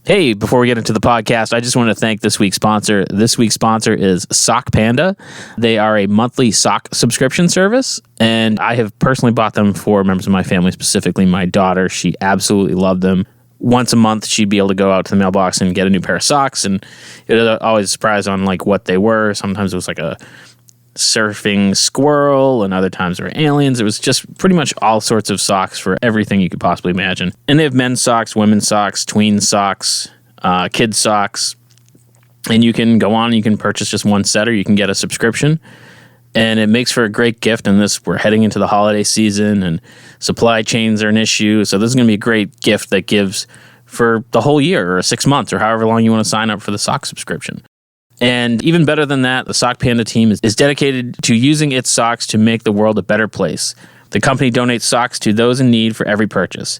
Hey, before we get into the podcast, I just want to thank this week's sponsor. This week's sponsor is Sock Panda. They are a monthly sock subscription service, and I have personally bought them for members of my family, specifically my daughter. She absolutely loved them. Once a month, she'd be able to go out to the mailbox and get a new pair of socks, and it was always a surprise on like what they were. Sometimes it was like a surfing squirrel, and other times there were aliens. It was just pretty much all sorts of socks for everything you could possibly imagine. And they have men's socks, women's socks, tween socks, kids socks, and you can go on and you can purchase just one set, or you can get a subscription, and it makes for a great gift. And we're heading into the holiday season, and supply chains are an issue, so this is going to be a great gift that gives for the whole year or 6 months or however long you want to sign up for the sock subscription. And even better than that, the Sock Panda team is dedicated to using its socks to make the world a better place. The company donates socks to those in need for every purchase.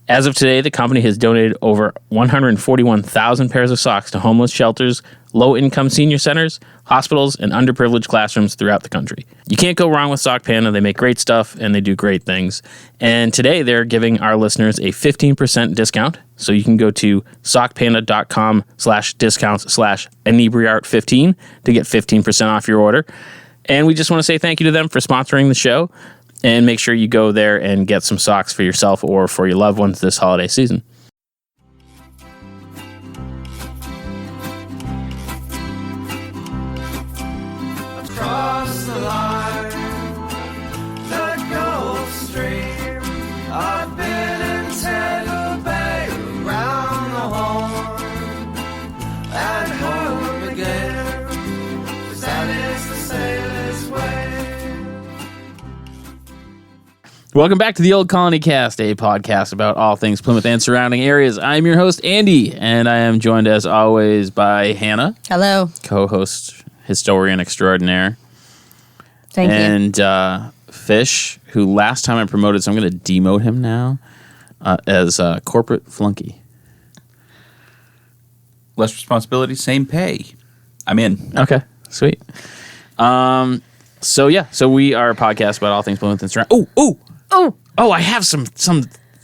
As of today, the company has donated over 141,000 pairs of socks to homeless shelters, low-income senior centers, hospitals, and underprivileged classrooms throughout the country. You can't go wrong with Sock Panda. They make great stuff, and they do great things. And today, they're giving our listeners a 15% discount. So you can go to sockpanda.com/discounts/Inebri-art15 to get 15% off your order. And we just want to say thank you to them for sponsoring the show. And make sure you go there and get some socks for yourself or for your loved ones this holiday season. Across the line, the Gulf Stream, I've been in Tampa Bay, around the horn, and home again, 'cause that is the sailor's way. Welcome back to the Old Colony Cast, a podcast about all things Plymouth and surrounding areas. I'm your host, Andy, and I am joined as always by Hanna. Hello. Co-host, historian extraordinaire. Thank you. And Fish, who last time I promoted, so I'm going to demote him now, as corporate flunky. Less responsibility, same pay. I'm in. Okay, sweet. So we are a podcast about all things Plymouth and surrounding. Oh, I have some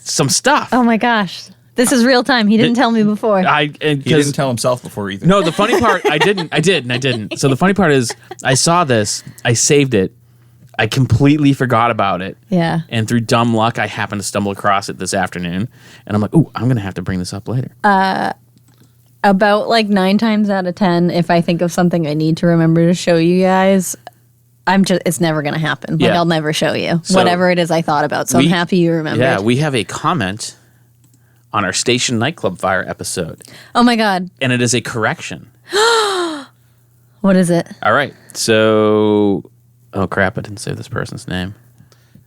stuff. Oh my gosh. This is real time. He didn't tell me before. He didn't tell himself before either. No, the funny part, I didn't. So the funny part is, I saw this, I saved it, I completely forgot about it. Yeah. And through dumb luck, I happened to stumble across it this afternoon. And I'm like, I'm going to have to bring this up later. About like 9 times out of 10, if I think of something I need to remember to show you guys, it's never going to happen. Like, Yeah. I'll never show you So whatever it is I thought about. So I'm happy you remembered. Yeah, we have a comment on our Station Nightclub Fire episode. Oh my God. And it is a correction. What is it? All right. So, oh crap, I didn't save this person's name.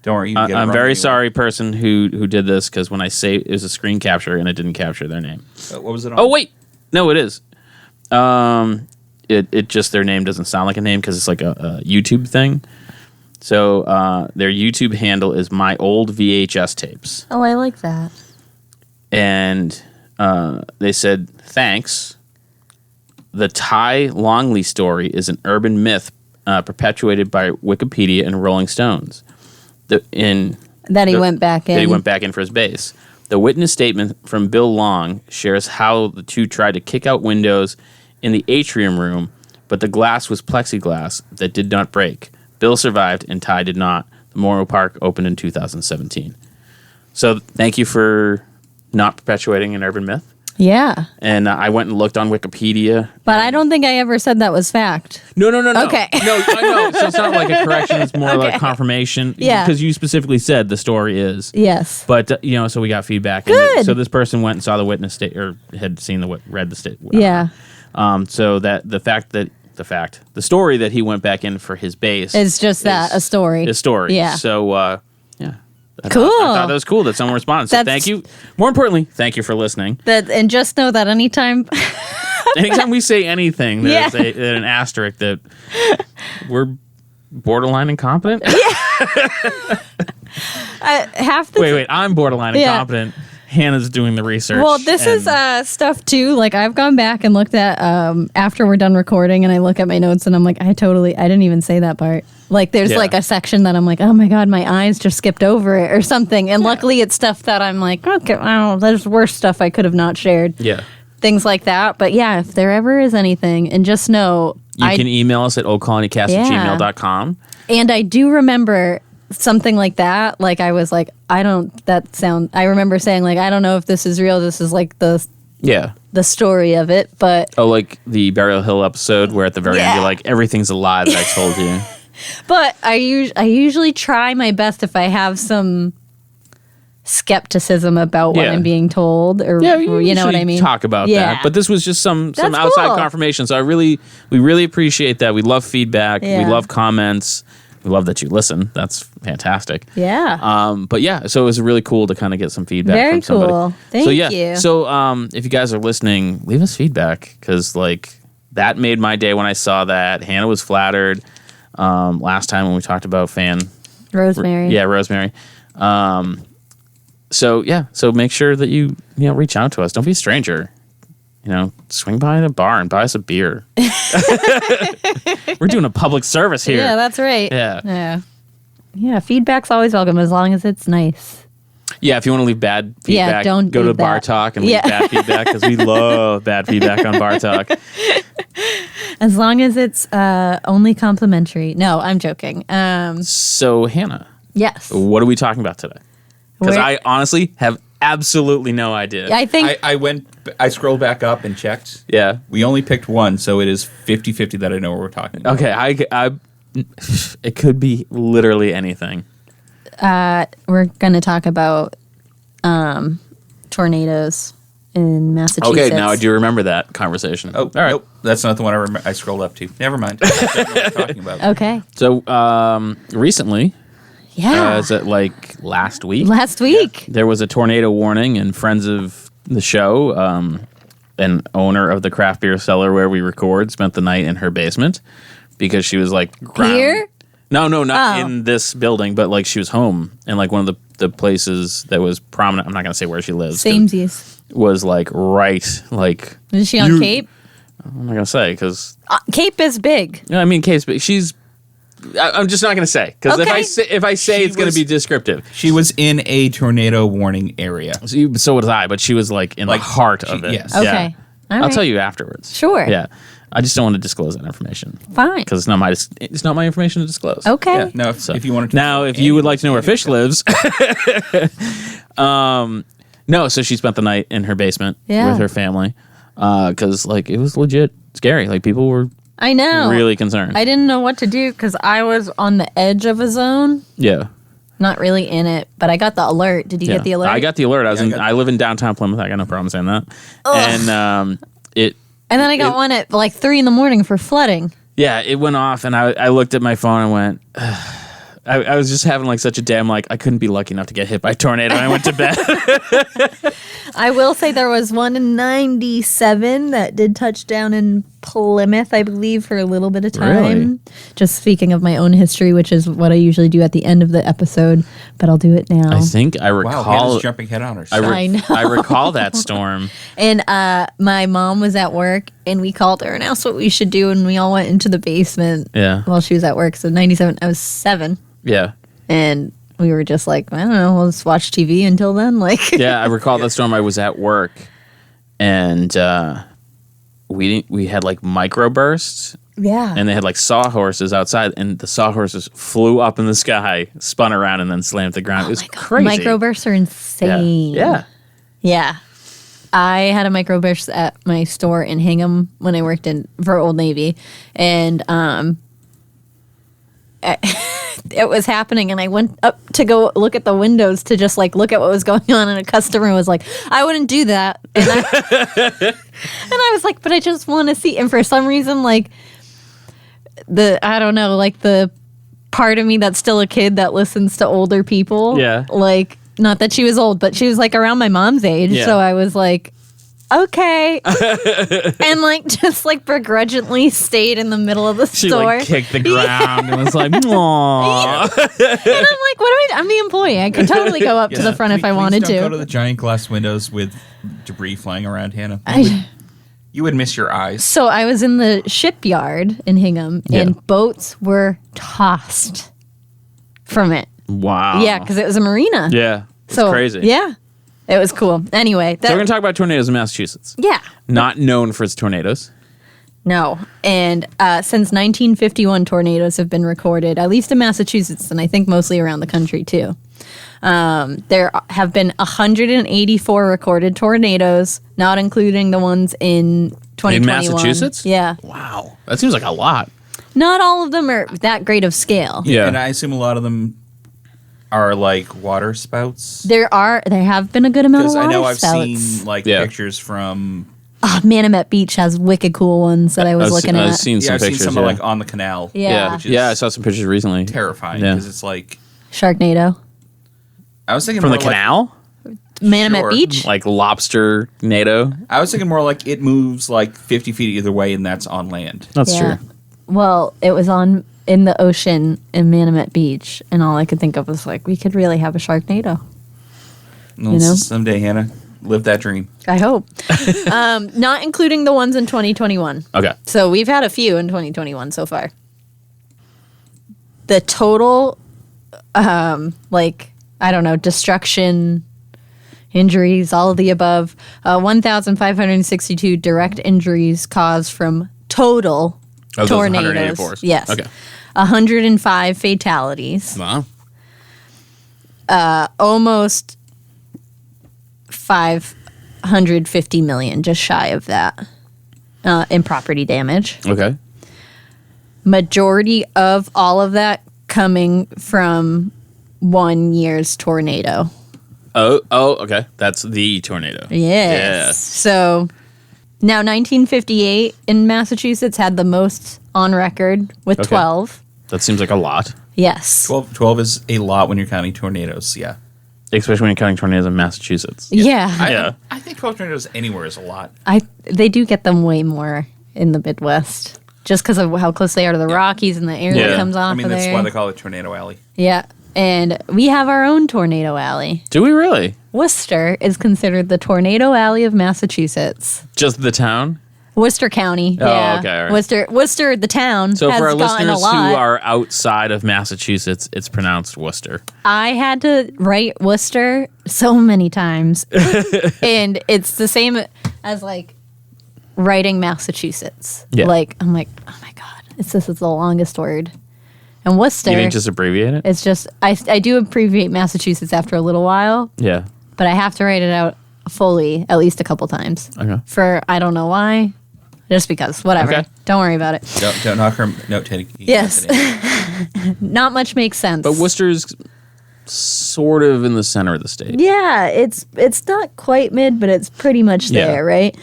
Don't worry. You can get it I'm wrong very anyway. sorry, person who did this, because when I saved, it was a screen capture and it didn't capture their name. What was it on? Oh, wait. No, it is. It just, their name doesn't sound like a name because it's like a YouTube thing. So their YouTube handle is My Old VHS Tapes. Oh, I like that. And they said, thanks. The Ty Longley story is an urban myth perpetuated by Wikipedia and Rolling Stones. That he went back in. That he went back in for his base. The witness statement from Bill Long shares how the two tried to kick out windows in the atrium room, but the glass was plexiglass that did not break. Bill survived and Ty did not. The Memorial Park opened in 2017. So thank you for not perpetuating an urban myth. Yeah. And I went and looked on Wikipedia. But I don't think I ever said that was fact. No. Okay. No, I know. So it's not like a correction. It's more like confirmation. Yeah. Because you specifically said the story is. Yes. But, so we got feedback. Good. And so this person went and saw the witness or had seen read the statement. Yeah. So that the story that he went back in for his base. It's just a story. A story. Yeah. So, yeah. Cool. I thought that was cool that someone responded. So thank you. More importantly, thank you for listening. And just know that anytime we say anything, there's an asterisk that we're borderline incompetent. Wait, I'm borderline incompetent. Hannah's doing the research. Well, this is stuff too. Like, I've gone back and looked at after we're done recording, and I look at my notes and I'm like, I didn't even say that part. Like, there's like a section that I'm like, oh my God, my eyes just skipped over it or something. And luckily it's stuff that I'm like, okay, there's worse stuff I could have not shared. Yeah. things like that. But yeah, if there ever is anything, and just know You can email us at oldcolonycast@gmail.com. And I do remember something like that. Like I was like, I remember saying like, I don't know if this is real. This is like the story of it, but like the Burial Hill episode where at the very end you're like, everything's alive that I told you. But I usually try my best if I have some skepticism about what I'm being told, or you know what I mean. Talk about that, but this was just some outside confirmation. So we really appreciate that. We love feedback. We love comments. We love that you listen. That's fantastic. Yeah. But yeah, so it was really cool to kind of get some feedback from somebody. Very cool. Thank you. So if you guys are listening, leave us feedback, because like that made my day when I saw that. Hannah was flattered last time when we talked about Rosemary. Rosemary. So make sure that you reach out to us. Don't be a stranger. Swing by the bar and buy us a beer. We're doing a public service here. Yeah, that's right. Yeah. Yeah, feedback's always welcome as long as it's nice. Yeah, if you want to leave bad feedback, don't go to leave Bar that. Talk and leave bad feedback, because we love bad feedback on Bar Talk. As long as it's only complimentary. No, I'm joking. So, Hannah. Yes. What are we talking about today? Because I honestly have absolutely no idea. I think I scrolled back up and checked. Yeah. We only picked one, so it is 50-50 that I know what we're talking about. Okay, it could be literally anything. we're going to talk about tornadoes in Massachusetts. Okay, now I do remember that conversation. Oh, all right. Nope, that's not the one I scrolled up to. Never mind. I don't know what we're talking about. Okay. So recently, Yeah. is it like last week? Last week. There was a tornado warning, and friends of the show, an owner of the craft beer cellar where we record, spent the night in her basement because she was like Here? No, not in this building, but like she was home in like one of the places that was prominent. I'm not going to say where she lives. Samesies. Was like right, like. Is she on Cape? I'm not going to say because. Cape is big. I mean, Cape's big. I'm just not going to say, because if I say it's going to be descriptive. She was in a tornado warning area. So was I, but she was like in the heart of it. Yes. Okay. Yeah. All I'll right. tell you afterwards. Sure. Yeah. I just don't want to disclose that information. Fine. Because it's not my information to disclose. Okay. Yeah. Now, if you wanted to. Now, if you would like to know where Fish lives, no. So she spent the night in her basement with her family, because like it was legit scary. Like people were I know. really concerned. I didn't know what to do because I was on the edge of a zone. Yeah. Not really in it, but I got the alert. Did you get the alert? I got the alert. I live in downtown Plymouth. I got no problem saying that. Ugh. And then I got one at like 3 a.m. for flooding. yeah, it went off, and I looked at my phone and went. I was just having like such a day. I'm like, I couldn't be lucky enough to get hit by a tornado. And I went to bed. I will say there was one in 97 that did touch down in Plymouth, I believe, for a little bit of time. Really? Just speaking of my own history, which is what I usually do at the end of the episode, but I'll do it now. I think I recall. Wow, Hannah's jumping head on herself. I know. I recall that storm. And my mom was at work, and we called her and asked what we should do, and we all went into the basement Yeah. while she was at work. So 97, I was 7. Yeah. And we were just like, I don't know, we'll just watch TV until then. Like, Yeah, I recall that storm. I was at work, and we had like microbursts, yeah. and they had like sawhorses outside, and the sawhorses flew up in the sky, spun around, and then slammed the ground. It was crazy. Microbursts are insane. Yeah. Yeah. I had a microburst at my store in Hingham when I worked for Old Navy, and it was happening, and I went up to go look at the windows to just like look at what was going on, and a customer was like, I wouldn't do that. And I was like, but I just want to see. And for some reason, like I don't know, like the part of me that's still a kid that listens to older people. Yeah. Like, not that she was old, but she was like around my mom's age. Yeah. So I was like, okay. And like just like begrudgingly stayed in the middle of the She store. like kicked the ground and was like, "Aww." And I'm like, what do I'm the employee. I could totally go up to the front if I wanted Don't to. go to the giant glass windows with debris flying around, Hannah. You would miss your eyes. So I was in the shipyard in Hingham, and boats were tossed from it. Wow. Yeah, because it was a marina. Yeah. It's So crazy. Yeah. It was cool. Anyway. So we're going to talk about tornadoes in Massachusetts. Yeah. Not known for its tornadoes. No. And since 1951, tornadoes have been recorded, at least in Massachusetts, and I think mostly around the country, too. There have been 184 recorded tornadoes, not including the ones in 2021. In Massachusetts? Yeah. Wow. That seems like a lot. Not all of them are that great of scale. Yeah. And I assume a lot of them are like water spouts. There have been a good amount of Because water I know I've spouts. seen like Yeah. pictures from. Oh, Manamet Beach has wicked cool ones that I was looking I've at. seen some I've pictures. seen some like on the canal. Yeah. which is Yeah, I saw some pictures recently. terrifying Yeah. because it's like Sharknado. I was thinking From the more like- canal? Manamet Sure. Beach? Like lobster NATO? I was thinking more like it moves like 50 feet either way, and that's on land. That's Yeah. true. Well, it was in the ocean in Manamet Beach, and all I could think of was like, we could really have a Sharknado. Well, You know? someday, Hannah, live that dream. I hope. Not including the ones in 2021. Okay. So we've had a few in 2021 so far. The total, I don't know, destruction, injuries, all of the above, 1,562 direct injuries caused from total Of those tornadoes. 184s. Yes. Okay. 105 fatalities. Wow. Almost 550 million, just shy of that, in property damage. Okay. Majority of all of that coming from 1 year's tornado. Oh, okay. That's the tornado. Yes. So now 1958 in Massachusetts had the most on record with Okay. 12. That seems like a lot, Yes. 12 is a lot when you're counting tornadoes. Yeah. especially when you're counting tornadoes in Massachusetts. Yeah. Yeah. I think 12 tornadoes anywhere is a lot. They do get them way more in the Midwest just because of how close they are to the Rockies and the air Yeah. that comes off I mean, of that's there. why they call it Tornado Alley. Yeah. And we have our own tornado alley. Do we really? Worcester is considered the tornado alley of Massachusetts. Just the town? Worcester County. Oh, yeah. okay, all right. Worcester, the town. So has for our gotten listeners a lot. who are outside of Massachusetts, it's pronounced Worcester. I had to write Worcester so many times. And it's the same as like writing Massachusetts. Yeah. Like, I'm like, oh my God, this is the longest word. And Worcester, You didn't just abbreviate it? it's just, I do abbreviate Massachusetts after a little while, Yeah. but I have to write it out fully at least a couple times. Okay. For, I don't know why, just because, whatever. Okay. Don't worry about it. Don't knock her note taking. Yes. Not much makes sense. But Worcester's sort of in the center of the state. Yeah, it's not quite mid, but it's pretty much Yeah. there, right?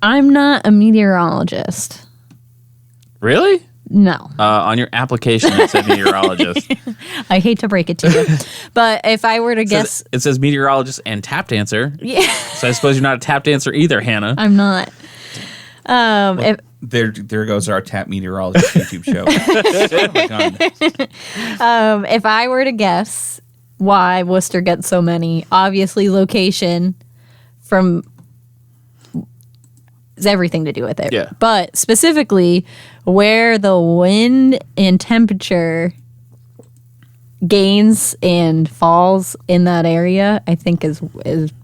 I'm not a meteorologist. Really? No. On your application, it said meteorologist. I hate to break it to you. But if I were to guess, It says meteorologist and tap dancer. yeah, So I suppose you're not a tap dancer either, Hannah. I'm not. If There goes our tap meteorologist YouTube show. Oh my God. if I were to guess why Worcester gets so many, obviously location from has everything to do with it. Yeah. But specifically where the wind and temperature gains and falls in that area, I think is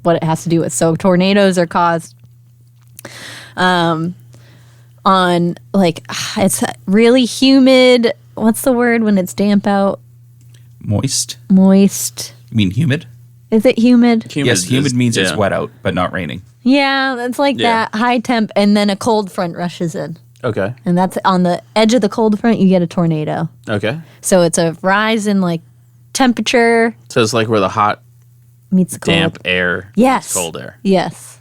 what it has to do with. So tornadoes are caused on like it's really humid. What's the word when it's damp out? Moist. Moist. You mean humid? Is it humid? Yes, humid means it's yeah. wet out, but not raining. Yeah, it's like Yeah. that high temp, and then a cold front rushes in. Okay. And that's on the edge of the cold front, you get a tornado. Okay. So it's a rise in like temperature So it's like where the hot, meets the cold. damp air Yes. meets cold air. Yes.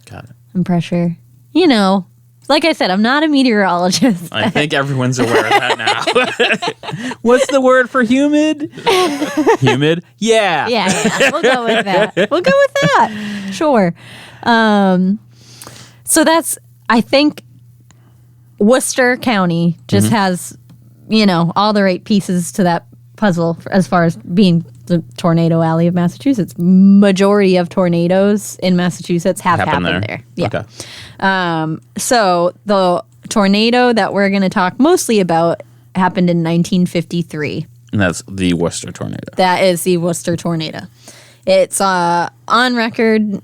Got it. And pressure. You know, like I said, I'm not a meteorologist. I think everyone's aware of that now. What's the word for humid? Humid? Yeah. Yeah, we'll go with that. We'll go with that. Sure. So that's, I think, Worcester County just has, all the right pieces to that puzzle as far as being the tornado alley of Massachusetts. Majority of tornadoes in Massachusetts have happened there. Yeah. Okay. So the tornado that we're going to talk mostly about happened in 1953. And that's the Worcester Tornado. That is the Worcester Tornado. It's on record,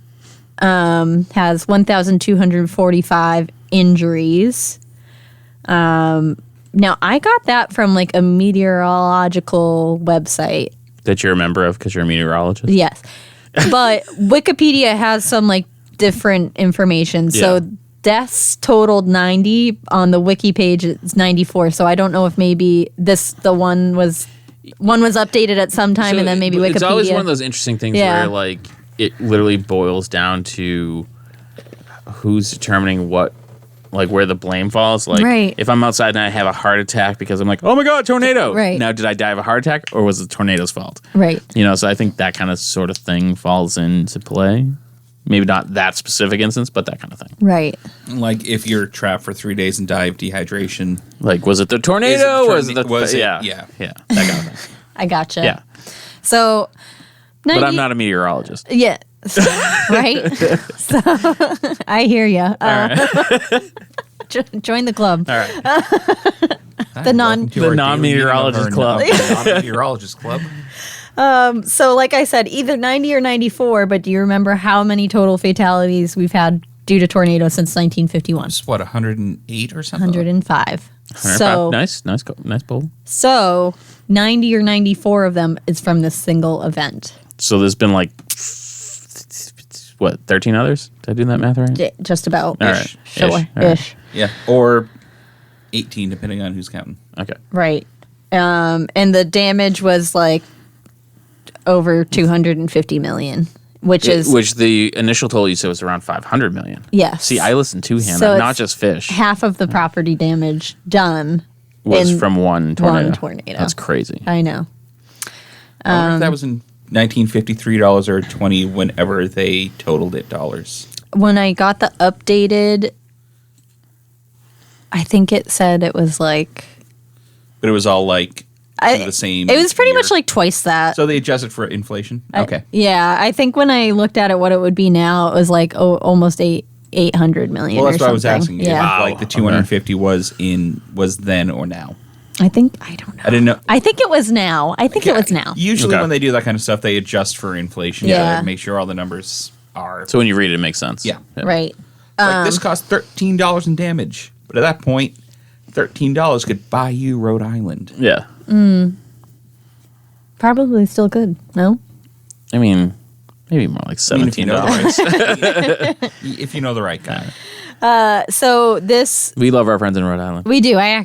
has 1,245 injuries. Now, I got that from like a meteorological website. That you're a member of because you're a meteorologist? Yes. But Wikipedia has some like different information. So deaths totaled 90. On the wiki page, it's 94. So I don't know if maybe the one was updated at some time, and then maybe Wikipedia. It's always one of those interesting things where like it literally boils down to who's determining what, like where the blame falls. Like if I'm outside and I have a heart attack because I'm like, oh my God, tornado. Right. Now, did I die of a heart attack or was it the tornado's fault? Right. You know, so I think that kind of sort of thing falls into play. Maybe not that specific instance, but that kind of thing. Right. Like if you're trapped for 3 days and die of dehydration. Like, was it the tornado? Was it Yeah, that kind of thing. I gotcha. Yeah. So, but I'm not a meteorologist. Yeah. Right? So, I hear you. Join the club. All right. The non-meteorologist club. Non-meteorologist club. So, like I said, either 90 or 94, but do you remember how many total fatalities we've had due to tornadoes since 1951? It's what, 108 or something? 105. So nice poll. So 90 or 94 of them is from this single event. So there's been like, what, 13 others? Did I do that math right? Just about. All right. Sure. Ish. All right. Yeah, or 18, depending on who's counting. Okay. Right. And the damage was like over 250 million, which the initial total you said was around 500 million. Yes. See, I listened to Hanna, So not just fish. half of the property damage done Was from one tornado. One tornado. That's crazy. I know. I wonder if that was in 1953 dollars or 20 whenever they totaled it dollars. When I got the updated, I think it said it was like But it was all like the same. It was pretty year. much like twice that. So they adjusted for inflation? Okay. Yeah, I think when I looked at it, what it would be now, it was like almost 800 million. Well, that's or what I was something. asking you. Yeah, If, like the 250 was then or now. I don't know. I didn't know. I think it was now. It was now. Usually Okay. when they do that kind of stuff, they adjust for inflation Yeah. to make sure all the numbers are. So when you read it, it makes sense. Yeah. Right. Like this cost $13 in damage. But at that point, $13 could buy you Rhode Island. Yeah. Probably still good. No. I mean, maybe more like $17. If you know the right guy. So this We love our friends in Rhode Island. we do. I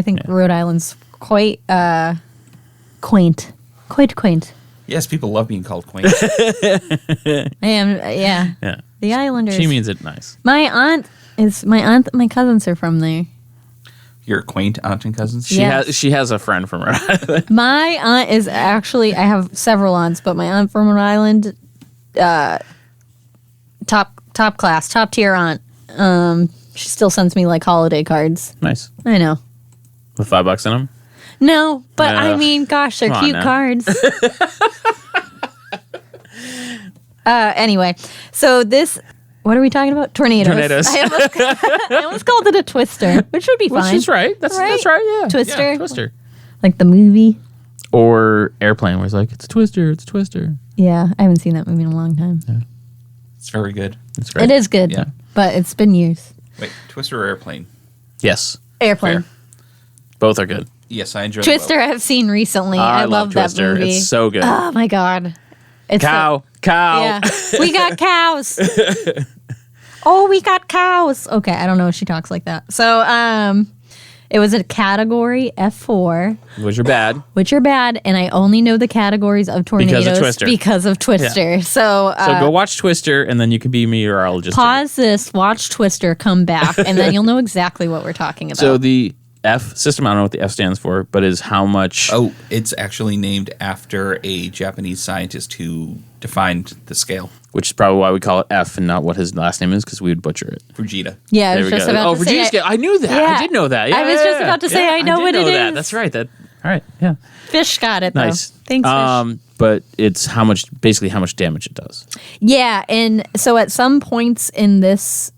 think Rhode Island's quite quaint. Quite quaint. Yes, people love being called quaint. I am. Yeah. Yeah. The Islanders. She means it nice. My my cousins are from there. Your quaint aunt and cousins? Yes. She has a friend from Rhode Island. My aunt is actually, I have several aunts, but my aunt from Rhode Island, top class, top tier aunt. She still sends me like holiday cards. Nice. I know. With $5 in them? No, but I Ugh. mean, gosh, they're Come on cute now. cards. Anyway, so this, what are we talking about? Tornadoes. I almost called it a twister, which would be Which fine. is right. That's right, yeah. Twister. Yeah, twister. Like the movie. Or Airplane, where it's like, it's a twister, it's a twister. Yeah, I haven't seen that movie in a long time. It's very good. It's great. It is good, Yeah. but it's been years. Wait, Twister or Airplane? Yes. Airplane. Fair. Both are good. Yes, I enjoy Twister I have seen recently. I love that Twister. movie. It's so good. Oh my god. It's Cow. Yeah. We got cows. Oh, we got cows. Okay, I don't know if she talks like that. So, it was a category F4, Which are bad. which are bad, and I only know the categories of tornadoes Twister. because of Twister. So, So go watch Twister, and then you can be a meteorologist. pause this, watch Twister, come back, and then you'll know exactly what we're talking about. So the F system, I don't know what the F stands for, but is how much. Oh, it's actually named after a Japanese scientist who defined the scale. Which is probably why we call it F and not what his last name is, because we would butcher it. Fujita. yeah, I There was we just go. about Oh, to say. Virginia scale. I knew that. Yeah. I did know that. Yeah, I was just about to say, I know did what it that. is. That's right. All right. Yeah. Fish got it, though. Nice. Thanks, Fish. But it's basically how much damage it does. Yeah, and so at some points in this,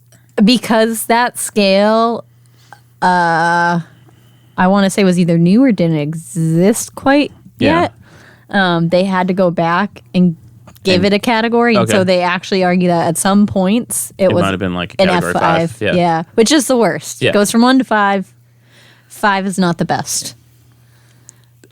because that scale, I want to say was either new or didn't exist quite yet. They had to go back and give it a category. And so they actually argue that at some points it was might have been like a an category F5. 5. Yeah. Which is the worst. Yeah. It goes from 1 to 5. 5 is not the best.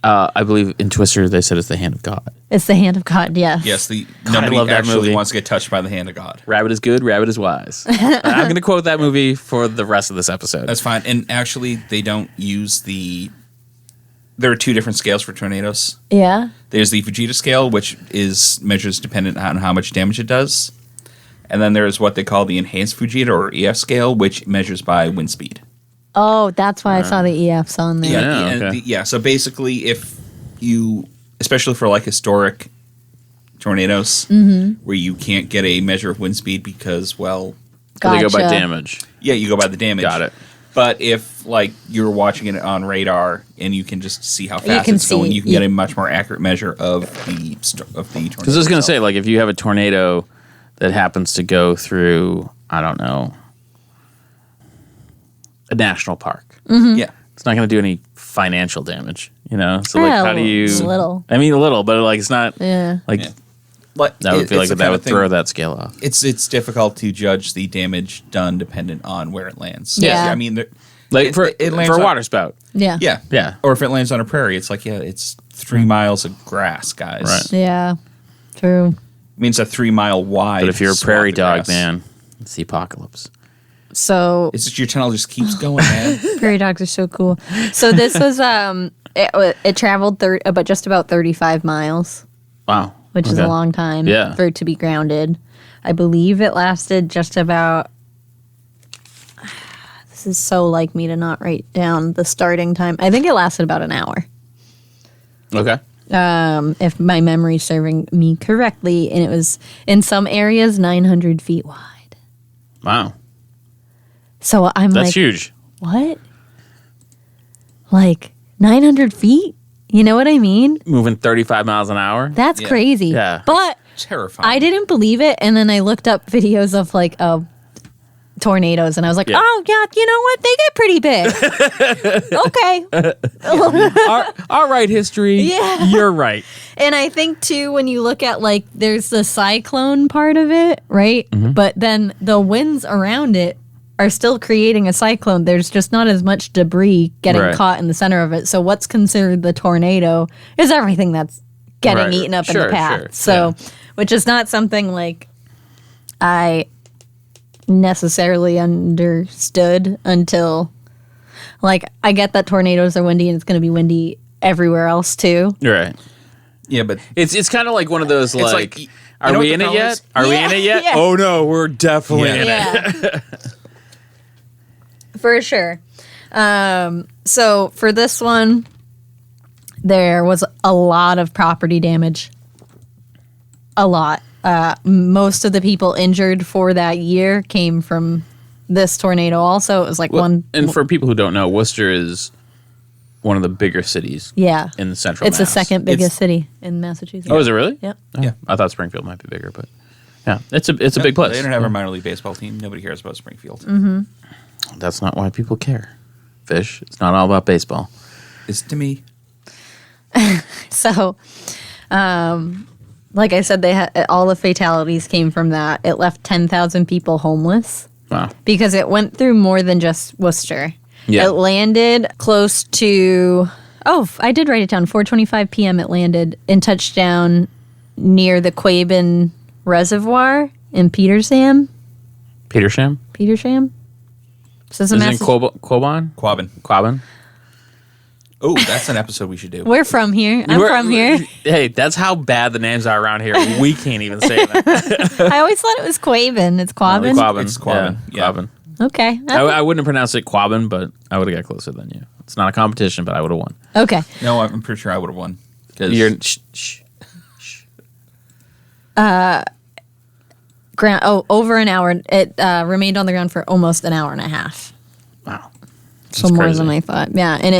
I believe in Twister they said it's the hand of God. It's the hand of God, yes. Yes, I nobody love that actually movie. wants to get touched by the hand of God. Rabbit is good, rabbit is wise. I'm going to quote that movie for the rest of this episode. That's fine. And actually, they don't use there are 2 different scales for tornadoes. Yeah. There's the Fujita scale, which measures dependent on how much damage it does. And then there's what they call the enhanced Fujita or EF scale, which measures by wind speed. Oh, that's why I saw the EFs on there. Yeah, okay. So basically, if you, especially for like historic tornadoes, where you can't get a measure of wind speed because, well, They go by Gotcha. damage. yeah, you go by the damage. Got it. But if like you're watching it on radar and you can just see how fast can it's going, see- you can get a much more accurate measure of the tornado. Because I was going to say, like, if you have a tornado that happens to go through, I don't know, a national park, yeah. it's not going to do any financial damage, you know? So, like, Well, how do you... a little. I mean, a little, but, like, it's not... Yeah. Like, Yeah. But I would feel like it's the that kind would of thing- throw that scale off. It's difficult to judge the damage done dependent on where it lands. Yeah. I mean, Like, it for lands a on- water spout. Yeah. Yeah, Yeah. Or if it lands on a prairie, it's like it's 3 miles of grass, guys. Right. Yeah. True. It means a 3 mile wide. But if you're a swath prairie of dog, grass. man, it's the apocalypse. So It's just your tunnel just keeps going, man. prairie dogs are so cool. So this was it traveled but just about 35 miles, Wow. which is Okay. a long time Yeah. for it to be grounded. I believe it lasted just about. This is so like me to not write down the starting time. I think it lasted about an hour. Okay. If my memory's serving me correctly, and it was in some areas 900 feet wide. Wow. So I'm That's like, huge. what? Like 900 feet? You know what I mean? Moving 35 miles an hour. That's Yeah. crazy. Yeah. But Terrifying. I didn't believe it, and then I looked up videos of like tornadoes, and I was like, Yeah. oh yeah, you know what? They get pretty big. Okay. All right, history. Yeah. You're right. And I think too, when you look at like, there's the cyclone part of it, right? Mm-hmm. But then the winds around it are still creating a cyclone. There's just not as much debris getting Right. caught in the center of it. So what's considered the tornado is everything that's getting Right. eaten up in Sure, the path. sure. So, which is not something like I necessarily understood until, like, I get that tornadoes are windy and it's going to be windy everywhere else too. You're right. yeah, but It's kind of like one of those, It's like, like, you are know we what in the it problem yet? is? Are we Yeah, in it yet? yeah. Oh, no, we're definitely in it. Yeah. For sure. So for this one, there was a lot of property damage. A lot. Most of the people injured for that year came from this tornado also. It was like one. And for people who don't know, Worcester is one of the bigger cities Yeah. in the central It's the Mass. second biggest It's- city in Massachusetts. Oh, is it really? Yep. Oh, Yeah. I thought Springfield might be bigger, but yeah, it's a big place. They don't have a minor league baseball team. Nobody cares about Springfield. Mm-hmm. That's not why people care. Fish. It's not all about baseball. It's to me. So, like I said, they had all the fatalities came from that. It left 10,000 people homeless Wow. because it went through more than just Worcester. Yeah. It landed close to. Oh, I did write it down. 4:25 p.m. It landed and touched down near the Quabbin Reservoir in Petersham. Petersham? Petersham. So Is it in Quabbin? Quabbin. Oh, that's an episode we should do. We're from here. I'm from here. Hey, that's how bad the names are around here. We can't even say that. I always thought it was Quabbin. It's Quabbin. Quabbin. It's Quabbin, yeah. Quabbin. Okay. I wouldn't have pronounced it Quabbin, but I would have got closer than you. It's not a competition, but I would have won. Okay. No, I'm pretty sure I would have won. 'Cause You're Over an hour. It remained on the ground for almost an hour and a half. wow. So more than I thought. Yeah, and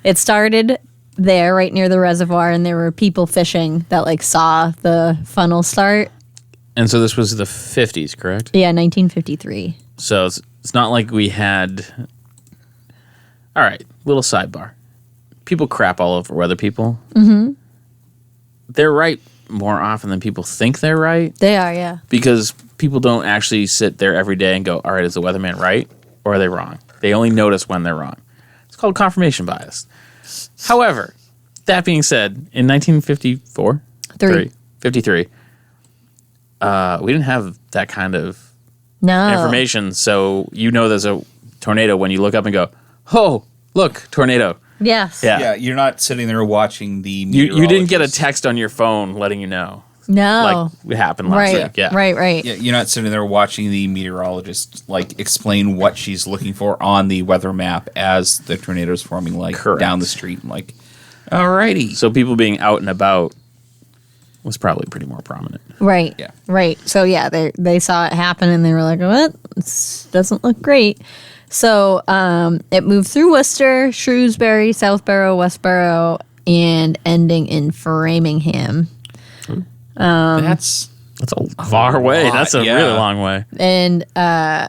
it started there, right near the reservoir, and there were people fishing that like saw the funnel start. And so this was the 50s, correct? Yeah, 1953. So it's not like we had. All right, little sidebar. people crap all over weather people. Mm-hmm. They're right more often than people think they're right. They are, yeah. Because people don't actually sit there every day and go, all right, is the weatherman right or are they wrong? They only notice when they're wrong. It's called confirmation bias. However, that being said, in 1954, 53, we didn't have that kind of information. So there's a tornado when you look up and go, oh, look, tornado. Yes. Yeah, you're not sitting there watching the You didn't get a text on your phone letting you know. No. Like it happened last week. Yeah. Right. Yeah, you're not sitting there watching the meteorologist like explain what she's looking for on the weather map as the tornado's forming down the street. Like, alrighty. So people being out and about was probably pretty more prominent. Right. Yeah. Right. So yeah, they saw it happen and they were like, "What? This doesn't look great." So it moved through Worcester, Shrewsbury, Southborough, Westborough, and ending in Framingham. That's a far way. lot, That's a really long way. And well,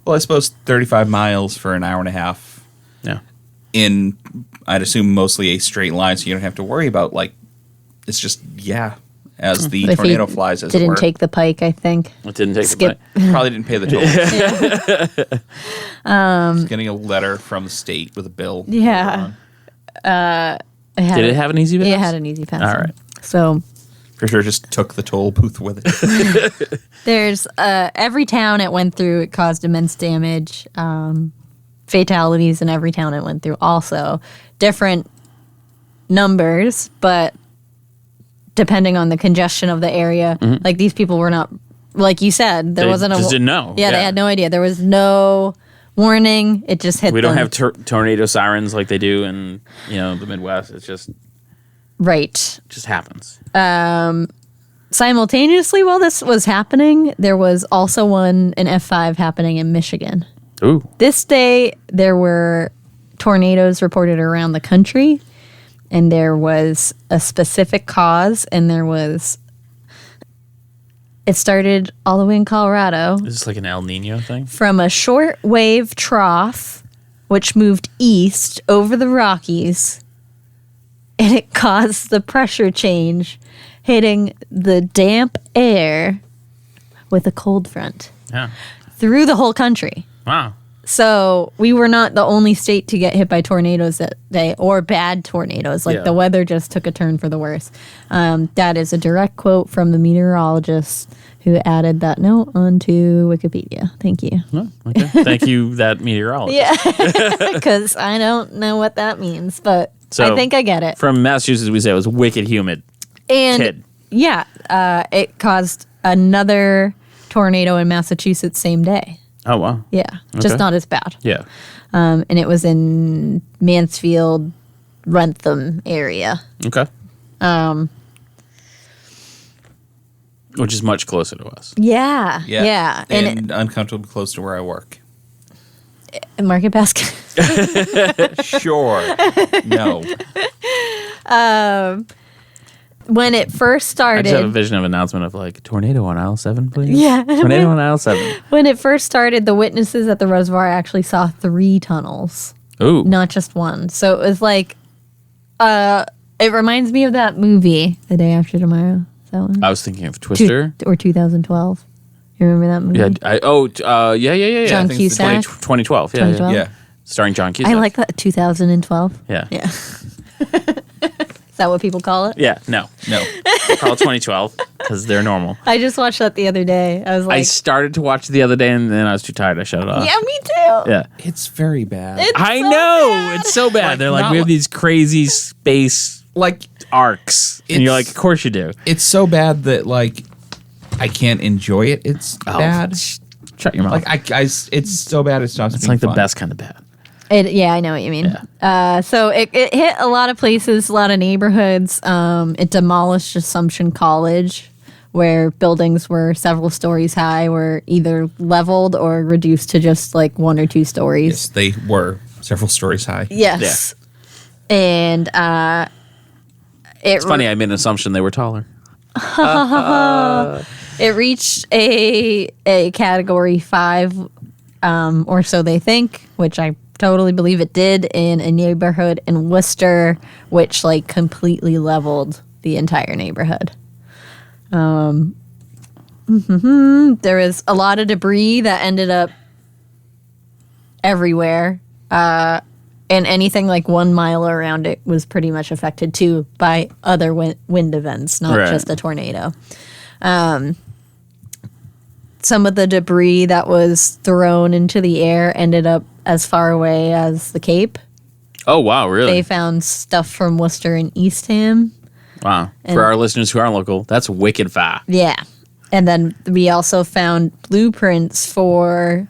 I suppose 35 miles for an hour and a half. Yeah. In, I'd assume, mostly a straight line, so you don't have to worry about it's just as the if tornado he flies. As it didn't were. take the pike, I think. It didn't take Skip. the Probably didn't pay the toll. He's getting a letter from the state with a bill. Yeah. Did it have an easy pass? It had an easy pass. All right. So For sure, just took the toll booth with it. there's every town it went through, it caused immense damage. Fatalities in every town it went through also. Different numbers, but depending on the congestion of the area, like these people were not, like you said, there They wasn't just didn't know. Yeah, they had no idea. There was no warning. It just hit We don't them. have tornado sirens like they do in the Midwest. It's just Right. just happens. Simultaneously while this was happening, there was also an F5 happening in Michigan. Ooh. This day, there were tornadoes reported around the country, and there was a specific cause, and it started all the way in Colorado Is this like an El Nino thing? from a short wave trough, which moved east over the Rockies, and it caused the pressure change, hitting the damp air with a cold front Yeah. through the whole country. Wow. So we were not the only state to get hit by tornadoes that day, or bad tornadoes. Like Yeah. the weather just took a turn for the worse. That is a direct quote from the meteorologist who added that note onto Wikipedia. Thank you. Oh, okay. Thank you, that meteorologist. Yeah, because I don't know what that means, but So, I think I get it. From Massachusetts, we say it was wicked humid. And Kid. yeah, it caused another tornado in Massachusetts same day. Oh, wow. Yeah, just Okay. not as bad. Yeah. And it was in Mansfield, Wrentham area. Okay. Which is much closer to us. Yeah, yeah. And uncomfortably close to where I work. Market Basket. Sure. No. When it first I just have a started, vision of an announcement of like, tornado on aisle 7, please. Yeah. Tornado on aisle 7. when it first started, the witnesses at the reservoir actually saw 3 tunnels, Ooh. not just one. So it was like, it reminds me of that movie, The Day After Tomorrow. Is that one? I was thinking of Twister. Or 2012. You remember that movie? Yeah. John I think it's Cusack? 2012. Yeah, 2012? yeah. Yeah. Starring John Cusack. I like that. 2012. Yeah. Yeah. Is that what people call it? Yeah, no. No. Call it 2012 because they're normal. I just watched that the other day. I was I like, started to watch it the other day and then I was too tired. I shut it off. yeah, me too. Yeah. It's very bad. I so know. bad. It's so bad. Like, They're like, not we have li- these crazy space like, arcs. And you're like, It's- of course you do. it's so bad that, I can't enjoy it. It's bad. Shut your mouth. It's so bad it stops it's being like the fun. best kind of bad. Yeah, I know what you mean. So it hit a lot of places, a lot of neighborhoods. It demolished Assumption College, where buildings were several stories high, were either leveled or reduced to just like 1 or 2 stories. Yes, they were several stories high. Yes. And It's funny. I made an assumption they were taller. it reached a category 5, or so they think, which I totally believe it did in a neighborhood in Worcester, which like completely leveled the entire neighborhood. There was a lot of debris that ended up everywhere. And anything like 1 mile around it was pretty much affected too by other wind events, not just a tornado. Some of the debris that was thrown into the air ended up as far away as the Cape. Oh, wow, really? They found stuff from Worcester and Eastham. Wow. For our listeners who aren't local, that's wicked far. Yeah. And then we also found blueprints for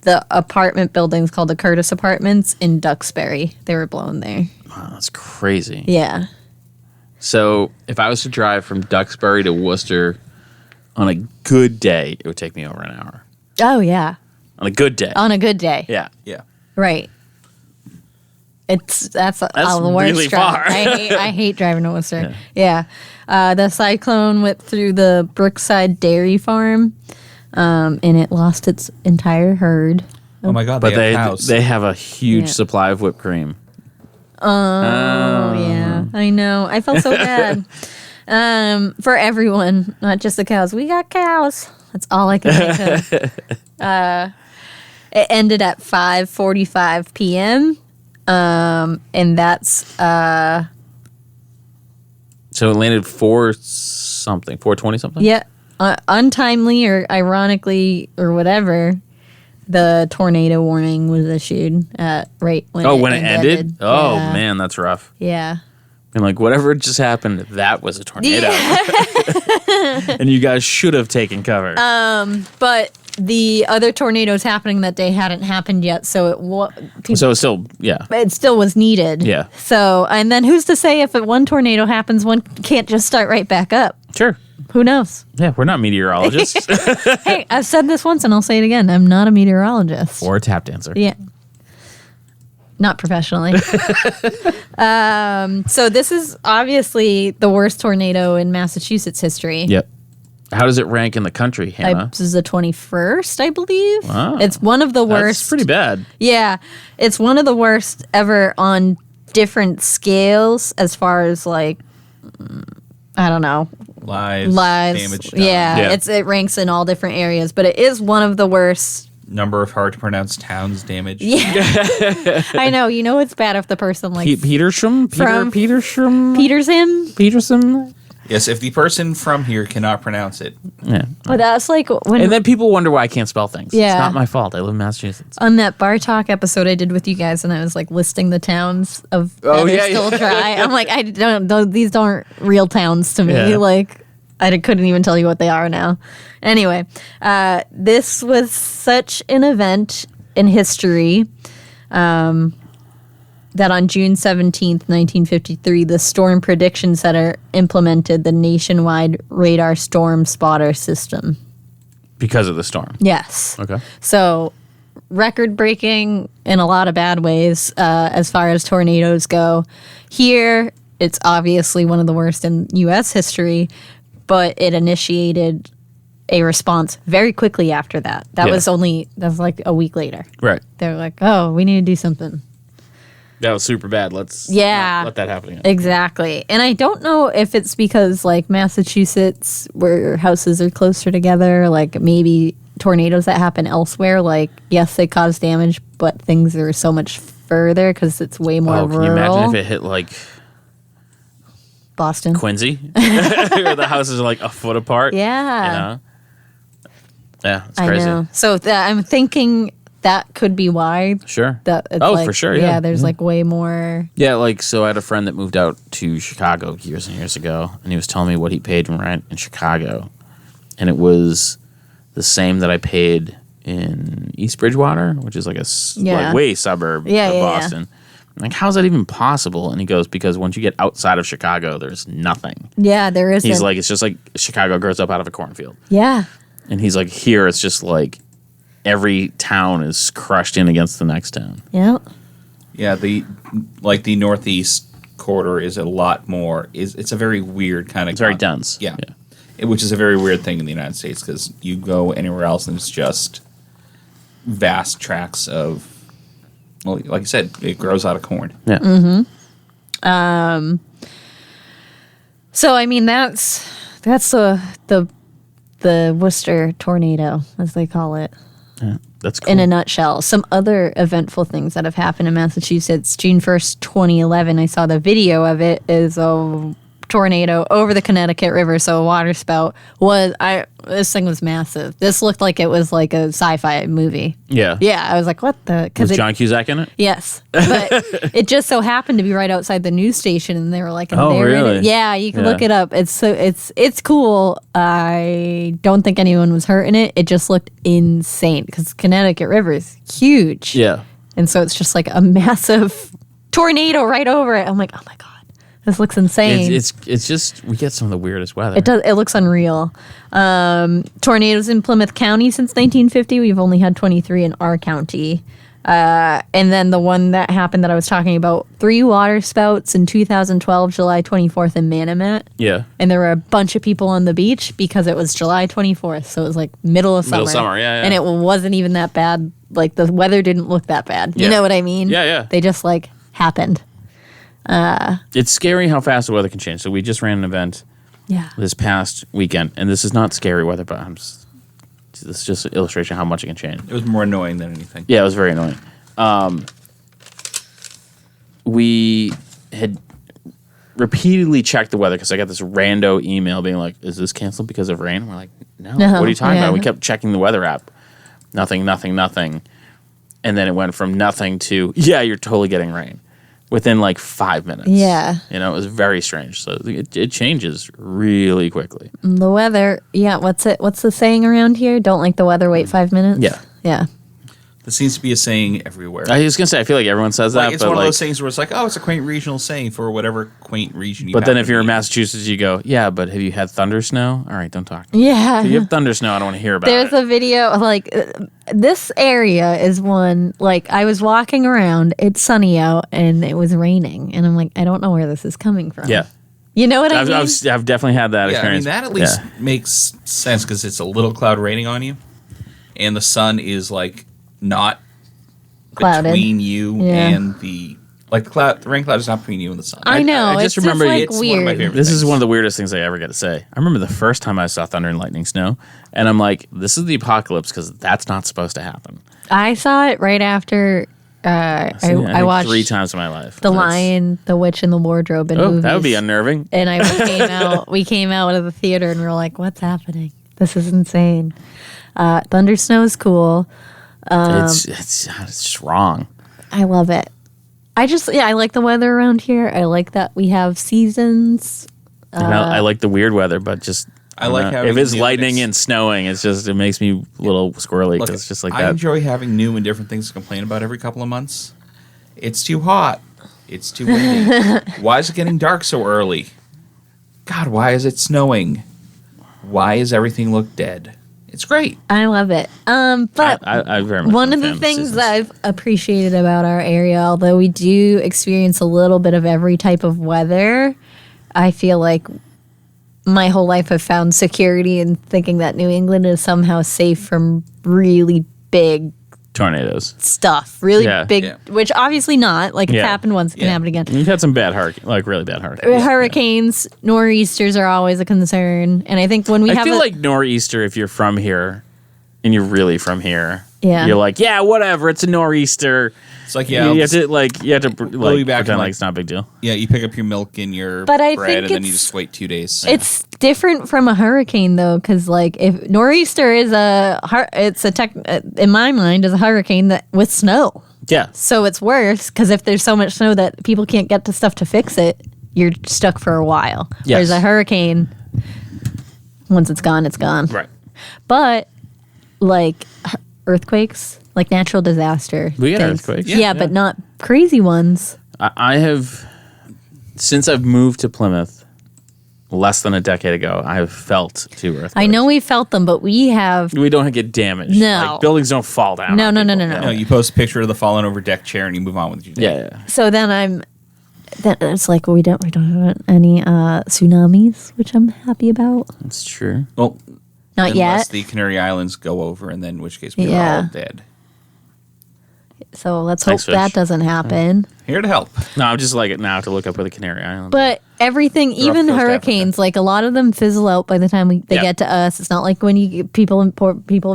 the apartment buildings called the Curtis Apartments in Duxbury. They were blown there. Wow, that's crazy. Yeah. So if I was to drive from Duxbury to Worcester on a good day, it would take me over an hour. Oh, yeah. On a good day. On a good day. Yeah. Yeah. Right. That's all the worst really drive. far. I hate driving to Worcester. Yeah. The cyclone went through the Brookside Dairy Farm, and it lost its entire herd. Oh my God! But they have cows. they have a huge Yeah. supply of whipped cream. Oh, yeah. I know. I felt so bad. For everyone, not just the cows. We got cows. That's all I can think of. It ended at 5:45 p.m. And that's So it landed 420 something? yeah, untimely or ironically or whatever. The tornado warning was issued at right when when it ended? Oh, Yeah. man, that's rough. Yeah. And like, whatever just happened, that was a tornado. And you guys should have taken cover. But the other tornadoes happening that day hadn't happened yet, so so it's still, yeah. it still was needed. Yeah. So, and then who's to say if one tornado happens, one can't just start right back up? Sure. Who knows? Yeah, we're not meteorologists. Hey, I've said this once and I'll say it again. I'm not a meteorologist. Or a tap dancer. Yeah. Not professionally. So this is obviously the worst tornado in Massachusetts history. Yep. How does it rank in the country, Hannah? This is the 21st, I believe. Wow. It's one of the worst. That's pretty bad. Yeah. It's one of the worst ever on different scales as far as like, I don't know. Lives, damage done. Yeah. Yeah. It ranks in all different areas, but it is one of the worst. Number of hard to pronounce towns damaged. Yeah. I know. You know it's bad if the person like Petersham? From- Petersham? Peterson. Yes, if the person from here cannot pronounce it. Yeah. But that's like when And then people wonder why I can't spell things. Yeah. It's not my fault. I live in Massachusetts. on that bar talk episode I did with you guys, and I was like listing the towns of that are yeah, still yeah. dry. I'm like, I don't. These aren't real towns to me. Yeah. Like, I couldn't even tell you what they are now. Anyway, this was such an event in history that on June 17th, 1953, the Storm Prediction Center implemented the nationwide radar storm spotter system. Because of the storm. Yes. Okay. So, record breaking in a lot of bad ways as far as tornadoes go. Here, it's obviously one of the worst in U.S. history, but it initiated a response very quickly after that. That Yeah. was like a week later. Right. They're like, oh, we need to do something. That was super bad. Let's Yeah. not let that happen again. Exactly. And I don't know if it's because like Massachusetts, where houses are closer together, like maybe tornadoes that happen elsewhere, like yes, they cause damage, but things are so much further because it's way more Oh, can rural. you imagine if it hit like Boston. Quincy? Where the houses are like a foot apart? Yeah. You know? Yeah, it's I crazy. know. So I'm thinking that could be why. Sure. That it's Oh, like, for sure, yeah. there's like way more. Yeah, like, so I had a friend that moved out to Chicago years and years ago, and he was telling me what he paid in rent in Chicago. And it was the same that I paid in East Bridgewater, which is like Yeah. like way suburb Yeah, of yeah, yeah. Boston. I'm like, how's that even possible? And he goes, because once you get outside of Chicago, there's nothing. Yeah, there is. He's like, it's just like Chicago grows up out of a cornfield. yeah. And he's like, here it's just like every town is crushed in against the next town. Yeah. Yeah, the northeast corridor is a lot more. It's a very weird kind of. It's very dense. Yeah, which is a very weird thing in the United States because you go anywhere else and it's just vast tracts of Well, like you said, it grows out of corn. Yeah. So I mean that's the Worcester Tornado, as they call it. Yeah. That's cool. In a nutshell. Some other eventful things that have happened in Massachusetts. June 1st, 2011, I saw the video of it, is a tornado over the Connecticut River, so a water spout this thing was massive. This looked like it was like a sci-fi movie. Yeah. Yeah, I was like, what the? Was John Cusack in it? Yes, but it just so happened to be right outside the news station, and they were like, Oh, really? Yeah, you can look it up. It's cool. I don't think anyone was hurt in it. It just looked insane because Connecticut River is huge. Yeah. And so it's just like a massive tornado right over it. I'm like, oh my God, this looks insane. It's just, we get some of the weirdest weather. It does. It looks unreal. Tornadoes in Plymouth County since 1950. We've only had 23 in our county. And then the one that happened that I was talking about, 3 water spouts in 2012, July 24th in Manamat. Yeah. And there were a bunch of people on the beach because it was July 24th. So it was like middle of summer. Middle of summer, yeah. And it wasn't even that bad. Like the weather didn't look that bad. You Yeah. know what I mean? Yeah. They just like happened. It's scary how fast the weather can change. So we just ran an event Yeah. this past weekend, and this is not scary weather, but this is just an illustration of how much it can change. It was more annoying than anything. Yeah, it was very annoying. We had repeatedly checked the weather because I got this rando email being like, "Is this canceled because of rain?" And we're like, "No. What are you talking about?" We kept checking the weather app. Nothing. And then it went from nothing to, yeah, you're totally getting rain within like 5 minutes. Yeah. You know, it was very strange. So it changes really quickly. The weather, yeah, what's the saying around here? Don't like the weather, wait 5 minutes? Yeah. Yeah. That seems to be a saying everywhere. I was going to say, I feel like everyone says that. It's but one of like, those things where it's like, oh, it's a quaint regional saying for whatever quaint region you But then happen if you're to in be Massachusetts, you go, yeah, but have you had thunder snow? All right, don't talk. Yeah. If you have thunder snow, I don't want to hear about There's it. a video, like, this area is one, like, I was walking around, it's sunny out, and it was raining. And I'm like, I don't know where this is coming from. Yeah. You know what I mean? I've definitely had that Yeah, I mean, experience. that at least makes sense because it's a little cloud raining on you, and the sun is like not Clouded. between you Yeah. and the the rain cloud is not between you and the sun. I know. I it's just remember like it's weird. one of my favorite This is things. one of the weirdest things I ever get to say. I remember the first time I saw thunder and lightning snow, and I'm like, this is the apocalypse because that's not supposed to happen. I saw it right after I think watched 3 times in my life. The That's- Lion, the Witch, and the Wardrobe in Oh, movies. that would be unnerving. And we came out of the theater and we were like, what's happening? This is insane. Thunder Snow is cool. It's just wrong. I love it. I like the weather around here. I like that we have seasons. And I like the weird weather, but just I like having if it's new lightning mix. and snowing, it makes me a little squirrely Look, because it's just like I that. enjoy having new and different things to complain about every couple of months. It's too hot. It's too windy. Why is it getting dark so early? God, why is it snowing? Why does everything look dead? It's great. I love it. But I very much one am of a the fan things seasons. that I've appreciated about our area, although we do experience a little bit of every type of weather, I feel like my whole life I've found security in thinking that New England is somehow safe from really big tornadoes. stuff. Really Yeah. big, Yeah. which obviously not. Like, it's Yeah. happened once, it can Yeah. happen again. You've had some bad really bad hurricanes. Hurricanes, nor'easters are always a concern. And I think when we I have feel like nor'easter, if you're from here and you're really from here, Yeah. you're like, yeah, whatever, it's a nor'easter. It's like, You have to be back pretend in, like like- it's not a big deal. yeah, you pick up your milk and your But I bread, think and then you it's- just wait 2 days. it's different from a hurricane though, because like if nor'easter is in my mind is a hurricane that with snow, Yeah. so it's worse because if there's so much snow that people can't get to stuff to fix it, you're stuck for a while. Yes. Whereas a hurricane, once it's gone, it's gone. Right. But like earthquakes, like natural disaster, We get things. earthquakes. Yeah, Yeah. but not crazy ones. I have, since I've moved to Plymouth less than a decade ago, I have felt 2 earthquakes. I know we felt them, but we have We don't get damaged. No. Like, buildings don't fall down. No, on no, no, people. no, no. No, you post a picture of the fallen over deck chair and you move on with your day. Yeah. So then it's like we don't have any tsunamis, which I'm happy about. That's true. Well, Not unless yet. the Canary Islands go over, and then in which case we're Yeah. all dead. So let's hope Thanks, that Fish. doesn't happen. Here to help. No, I'm just like it now to look up where the Canary Islands. But everything, even Coast hurricanes, like a lot of them fizzle out by the time they Yeah. get to us. It's not like when you get people in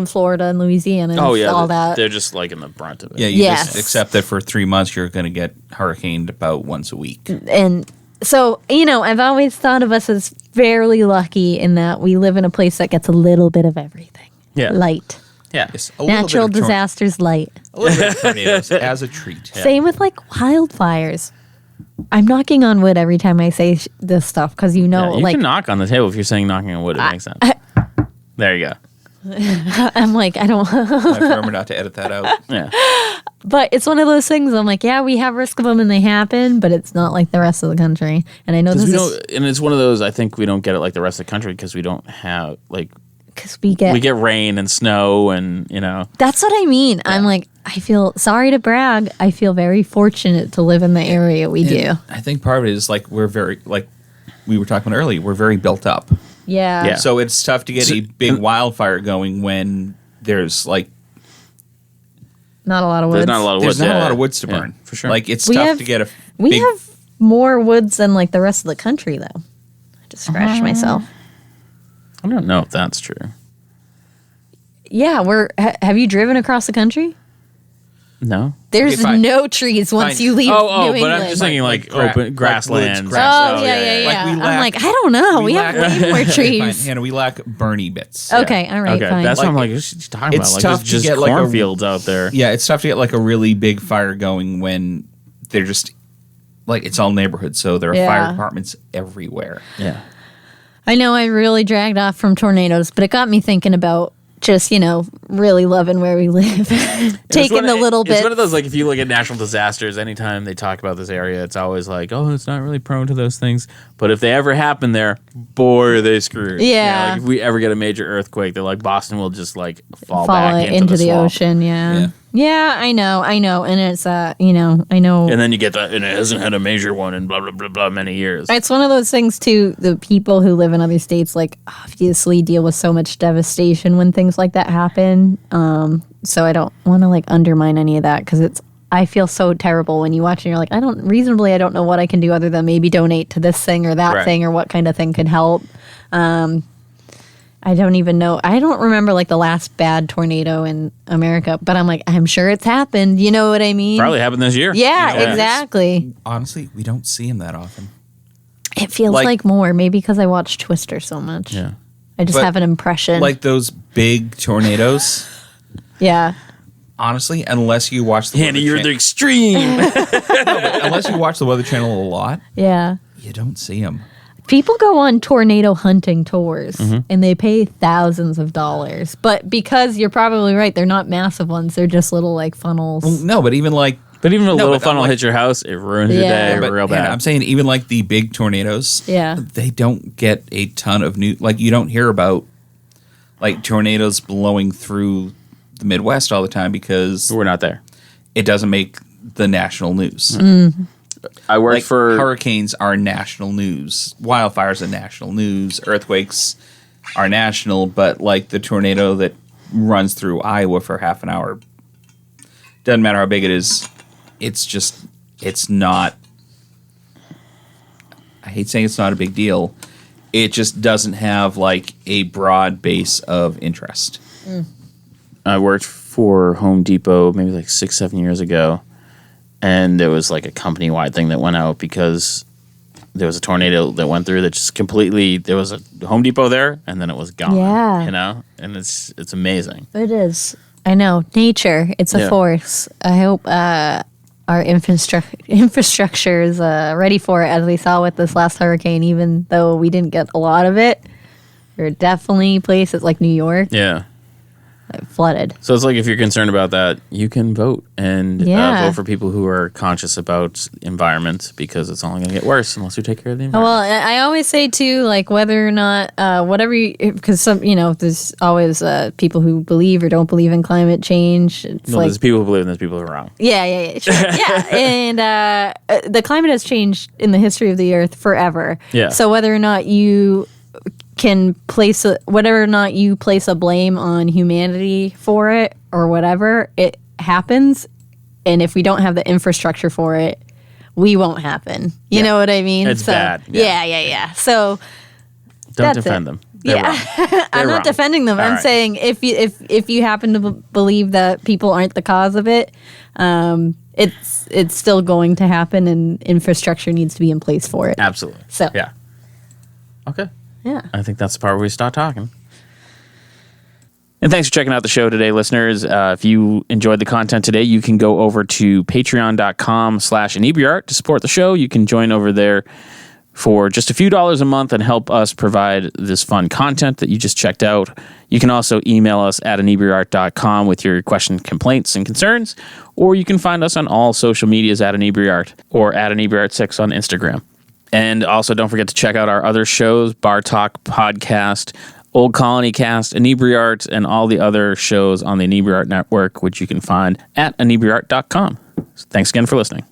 Florida and Louisiana and oh yeah, all that. they're just like in the brunt of it. Yeah, you Yes. just accept that for 3 months you're going to get hurricaned about once a week. And so, I've always thought of us as fairly lucky in that we live in a place that gets a little bit of everything. Yeah. Light. Yeah. Yes, a little Natural bit of disasters, light. a little bit of tornadoes as a treat. Same with like wildfires. I'm knocking on wood every time I say this stuff because Yeah, you like can knock on the table if you're saying knocking on wood. It makes sense. There you go. I'm like I don't. Remember not to edit that out. Yeah. But it's one of those things. I'm like, yeah, we have risk of them and they happen, but it's not like the rest of the country. And I know this We is don't, and it's one of those. I think we don't get it like the rest of the country because we don't have like because we get rain and snow and That's what I mean. I'm like, I feel sorry to brag. I feel very fortunate to live in the area we do. I think part of it is like we're very, like we were talking about earlier, we're very built up. Yeah. Yeah. So it's tough to get a big wildfire going when there's like Not a lot of woods. there's not a lot of woods. there's not a yeah. lot of woods to Yeah, burn. for sure. Like it's We tough have- to get a We big, have more woods than like the rest of the country, though. I just scratched myself. I don't know if that's true. Yeah, have you driven across the country? No. There's Okay, fine. no trees once Fine. you leave New But England. I'm just thinking like Like open grasslands. woods, Oh, yeah. Like, we I'm lack- like, I don't know. We have lack- way more Okay, fine, trees. Hannah, we lack Bernie bits. Okay, all right, Okay, fine. that's what I'm Like, like. What are you talking it's about? Like, tough there's to just get, like, a- cornfields out there. Yeah, it's tough to get like a really big fire going when they're just like it's all neighborhoods, so there are Yeah. fire departments everywhere. Yeah. I know I really dragged off from tornadoes, but it got me thinking about just, really loving where we live. Taking the little bit. It's one of those, like, if you look at natural disasters, anytime they talk about this area, it's always like, oh, it's not really prone to those things. But if they ever happen there, boy, are they screwed. Yeah. Like, if we ever get a major earthquake, they're like, Boston will just, like, fall Fall back into the swamp. ocean, yeah. Yeah. Yeah, I know. And it's, I know. And then you get that, and it hasn't had a major one in blah, blah, blah, blah, many years. It's one of those things, too, the people who live in other states, like, obviously deal with so much devastation when things like that happen. So I don't want to, like, undermine any of that because I feel so terrible when you watch and you're like, I don't know what I can do other than maybe donate to this thing or that Right. thing or what kind of thing could help. I don't even know. I don't remember, like, the last bad tornado in America, but I'm like, I'm sure it's happened. You know what I mean? Probably happened this year. Yeah, You know, exactly. Honestly, we don't see them that often. It feels Like- like more, maybe because I watch Twister so much. Yeah. I just But, have an impression. Like those big tornadoes. yeah. Honestly, unless you watch the Hanna, Weather you're Chan- the extreme. unless you watch the Weather Channel a lot, Yeah. you don't see them. People go on tornado hunting tours and they pay thousands of dollars. But because you're probably right, they're not massive ones. They're just little like funnels. No, but even like But even a No, little but I'm funnel like- hits your house, it ruins your Yeah. day but real Hannah, bad. I'm saying even like the big tornadoes, Yeah. they don't get a ton of new. Like you don't hear about like tornadoes blowing through the Midwest all the time because We're not there. it doesn't make the national news. I worked Like for hurricanes are national news, wildfires are national news, earthquakes are national, but like the tornado that runs through Iowa for half an hour, doesn't matter how big it is, it's not. I hate saying it's not a big deal. It just doesn't have like a broad base of interest. I worked for Home Depot maybe like 6-7 years ago, and there was like a company-wide thing that went out because there was a tornado that went through that just completely. There was a Home Depot there, and then it was gone. Yeah. And it's amazing. It is. I know. Nature. It's a Yeah. force. I hope our infrastructure is ready for it, as we saw with this last hurricane, even though we didn't get a lot of it. There are definitely places like New York Yeah. that flooded. So it's like if you're concerned about that, you can vote and Yeah. vote for people who are conscious about environment because it's only going to get worse unless you take care of the environment. Well, I always say too, like whether or not, because some, there's always people who believe or don't believe in climate change. It's No, like, there's people who believe and there's people who are wrong. yeah, sure. Yeah, and the climate has changed in the history of the Earth forever. Yeah. So whether or not you can place whether or not you place a blame on humanity for it or whatever, it happens. And if we don't have the infrastructure for it, we won't happen. You know what I mean? It's bad. Yeah. So Don't that's defend it. them. They're wrong. I'm not wrong. defending them. All I'm right. saying if you happen to believe that people aren't the cause of it, it's still going to happen, and infrastructure needs to be in place for it. Absolutely. So Yeah. Okay. yeah. I think that's the part where we start talking. And thanks for checking out the show today, listeners. If you enjoyed the content today, you can go over to patreon.com/Inebri-art to support the show. You can join over there for just a few dollars a month and help us provide this fun content that you just checked out. You can also email us at Inebri-art.com with your questions, complaints, and concerns, or you can find us on all social medias at Inebri-art or at Inebri-art6 on Instagram. And also don't forget to check out our other shows, Bar Talk Podcast, Old Colony Cast, Inebri-art, and all the other shows on the Inebri-art Network, which you can find at Inebri-art.com. So thanks again for listening.